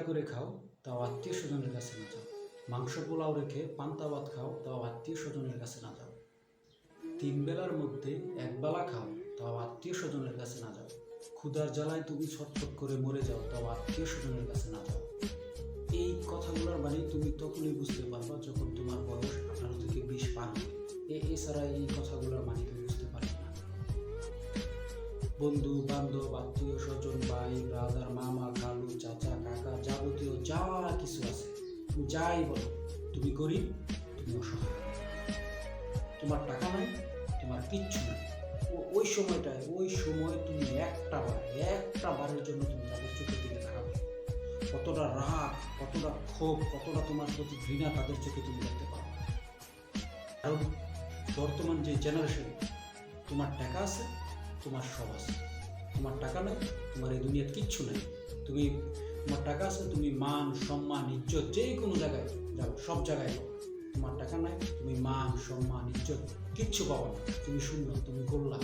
করে খাও তাও আত্মীয় স্বজনের কাছে না যাও, মাংস পোলাও রেখে পান্তা ভাত খাও তাও আত্মীয় স্বজনের কাছে না যাও, 3 বেলার মধ্যে 1 বেলা খাও তাও আত্মীয় স্বজনের কাছে না যাও, ক্ষুধার জ্বালায় তুমি ছটফট করে মরে যাও তাও আত্মীয় স্বজনের কাছে না যাও। এই কথাগুলোর মানে তুমি তখনই বুঝতে পারবা যখন তোমার বয়স 18 থেকে 20 পার হবে। এছাড়া এই কথাগুলোর মানে তুমি বুঝতে পারবে না। বন্ধু বান্ধব, আত্মীয় স্বজন, ভাই ব্রাদার, মামা খালু চাচা কাকা, যাবতীয় যা কিছু আছে, তুমি যাই বলো, তুমি গরিব, তুমি অসহায়, তোমার টাকা নাই, তোমার কিচ্ছু নাই, ওই সময় তুমি একটা বারের জন্য তুমি তাদের চোখের দিকে তাকাবে। কতটা রাগ, কতটা ক্ষোভ, কতটা তোমার প্রতি ঘৃণা তাদের চোখে তুমি দেখতে পাবে। কারণ বর্তমান যে জেনারেশন, তোমার টাকা আছে, তোমার সব আছে, তোমার টাকা নাই, তোমার এই দুনিয়ার কিচ্ছু নাই। তোমার টাকা আছে, তুমি মান সম্মান ইজ্জত যে কোনো জায়গায় যাও, সব জায়গায় পাবো। তোমার টাকা নাই, তুমি মান সম্মান ইজ্জত কিচ্ছু পাবো না, তুমি শূন্য, তুমি গোল্লা।